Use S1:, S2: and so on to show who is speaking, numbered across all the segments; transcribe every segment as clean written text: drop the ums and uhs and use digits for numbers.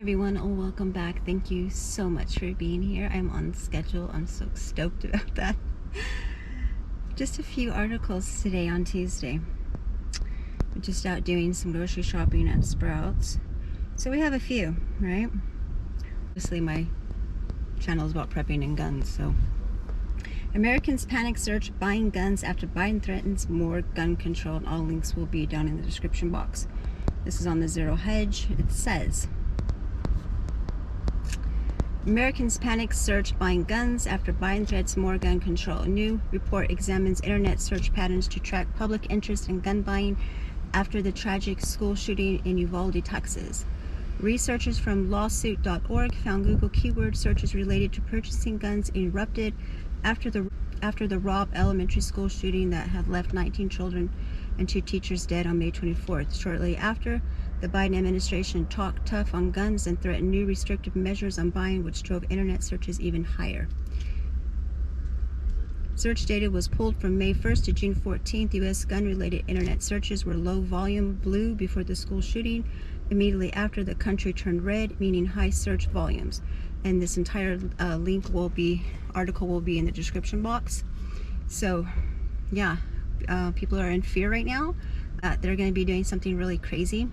S1: Everyone, welcome back. Thank you so much for being here. I'm on schedule. I'm so stoked about that. Just a few articles today on Tuesday. We're just out doing some grocery shopping at Sprouts. So we have a few, right? Obviously my channel is about prepping and guns, so. Americans panic search buying guns after Biden threatens more gun control, and all links will be down in the description box. This is on the Zero Hedge. It says, Americans panic search buying guns after Biden threats more gun control. A new report examines internet search patterns to track public interest in gun buying after the tragic school shooting in Uvalde, Texas. Researchers from lawsuit.org found Google keyword searches related to purchasing guns erupted after the Robb Elementary School shooting that had left 19 children and 2 teachers dead on May 24th. Shortly after, the Biden administration talked tough on guns and threatened new restrictive measures on buying, which drove internet searches even higher. Search data was pulled from May 1st to June 14th. U.S. gun-related internet searches were low volume, blue before the school shooting. Immediately after, the country turned red, meaning high search volumes. And this entire article will be in the description box. So, yeah, people are in fear right now. They're going to be doing something really crazy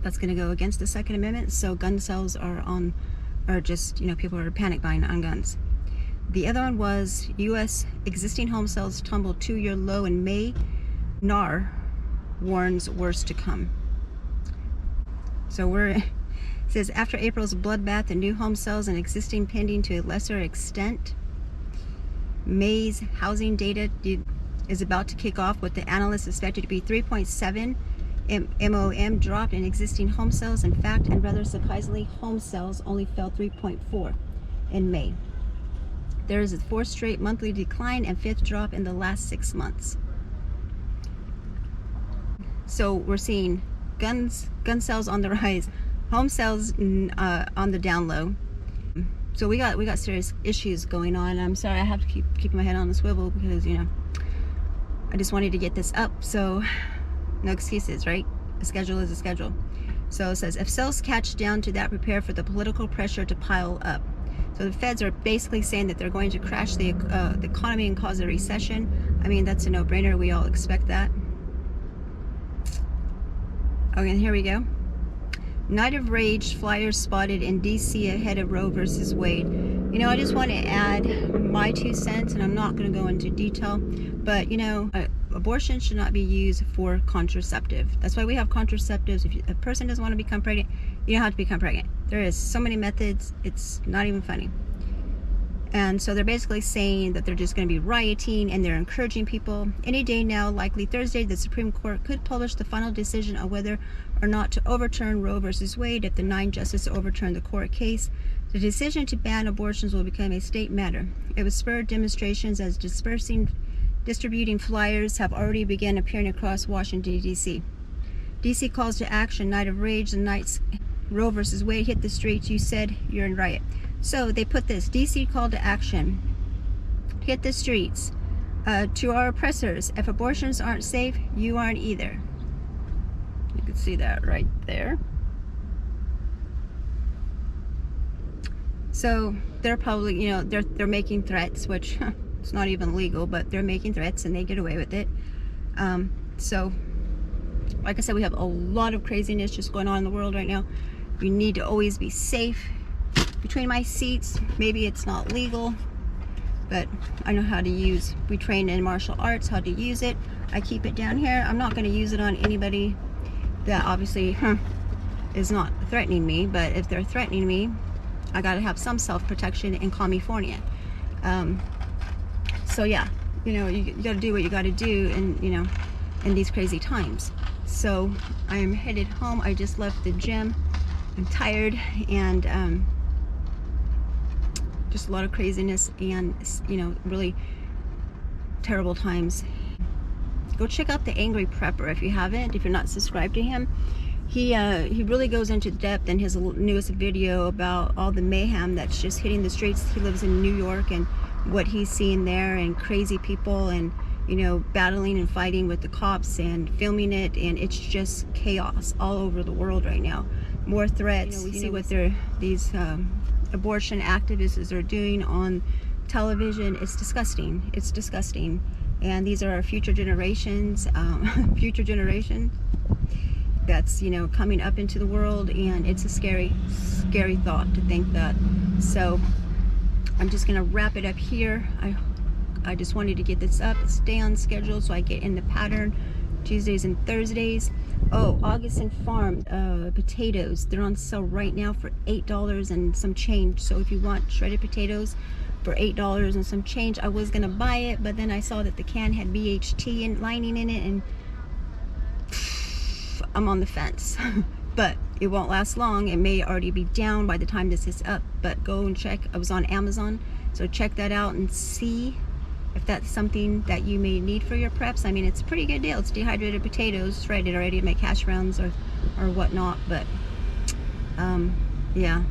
S1: that's going to go against the Second Amendment. So gun sales are just, people are panic buying on guns. The other one was U.S. existing home sales tumbled 2-year low in May. NAR warns worse to come. So it says after April's bloodbath in new home sales and existing pending to a lesser extent, May's housing data is about to kick off, with the analysts expected to be 3.7 MOM dropped in existing home sales. In fact, and rather surprisingly, home sales only fell 3.4 in May. There is a 4th straight monthly decline and 5th drop in the last 6 months. So we're seeing gun sales on the rise, home sales on the down low. So we got serious issues going on. I'm sorry, I have to keep my head on the swivel because I just wanted to get this up. So no excuses, right? A schedule is a schedule. So it says, if sales catch down to that, prepare for the political pressure to pile up. So the feds are basically saying that they're going to crash the economy and cause a recession. I mean, that's a no-brainer. We all expect that. Okay, and here we go. Night of Rage flyers spotted in D.C. ahead of Roe versus Wade. I just want to add my 2 cents, and I'm not going to go into detail, but abortion should not be used for contraceptive. That's why we have contraceptives. If a person doesn't want to become pregnant, you don't have to become pregnant. There is so many methods, it's not even funny. And so they're basically saying that they're just going to be rioting, and they're encouraging people. Any day now, likely Thursday, the Supreme Court could publish the final decision on whether or not to overturn Roe versus Wade. If the 9 justices overturn the court case, the decision to ban abortions will become a state matter. It will spur demonstrations as distributing flyers have already begun appearing across Washington, D.C. D.C. calls to action. Night of Rage. The nights Roe versus Wade hit the streets. You said you're in riot. So they put this, D.C. call to action. Hit the streets. To our oppressors, if abortions aren't safe, you aren't either. You can see that right there. So they're probably, they're making threats, which it's not even legal, but they're making threats and they get away with it. So, like I said, we have a lot of craziness just going on in the world right now. You need to always be safe. Between my seats, maybe it's not legal, but I know how to use. We train in martial arts, how to use it. I keep it down here. I'm not going to use it on anybody that obviously is not threatening me, but if they're threatening me, I got to have some self-protection in California. So yeah, you got to do what you got to do in these crazy times. So I am headed home. I just left the gym. I'm tired, and just a lot of craziness and really terrible times. Go check out the Angry Prepper if you haven't, if you're not subscribed to him. He really goes into depth in his newest video about all the mayhem that's just hitting the streets. He lives in New York, and what he's seeing there, and crazy people, and battling and fighting with the cops and filming it, and it's just chaos all over the world right now. more threats. We see what these abortion activists are doing on television. It's disgusting. It's disgusting. And these are our future generations, future generation that's, you know, coming up into the world, and it's a scary, scary thought to think that. So I'm just gonna wrap it up here. I just wanted to get this up, stay on schedule so I get in the pattern. Tuesdays and Thursdays. Oh, August and Farm potatoes, they're on sale right now for $8 and some change. So if you want shredded potatoes for $8 and some change, I was gonna buy it, but then I saw that the can had BHT lining in it, and I'm on the fence. But it won't last long. It may already be down by the time this is up, but go and check. I was on Amazon, so check that out and see if that's something that you may need for your preps. I mean, it's a pretty good deal. It's dehydrated potatoes, shredded already to make hash browns or whatnot. But yeah,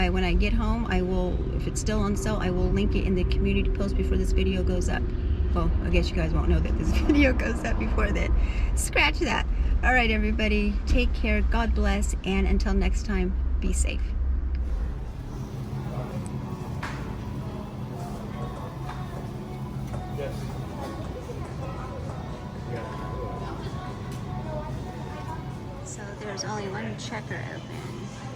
S1: when I get home, I will, if it's still on sale, I will link it in the community post before this video goes up. Well, I guess you guys won't know that this video goes up before then. Scratch that. All right, everybody, take care. God bless, and until next time, be safe. So there's only one checker open.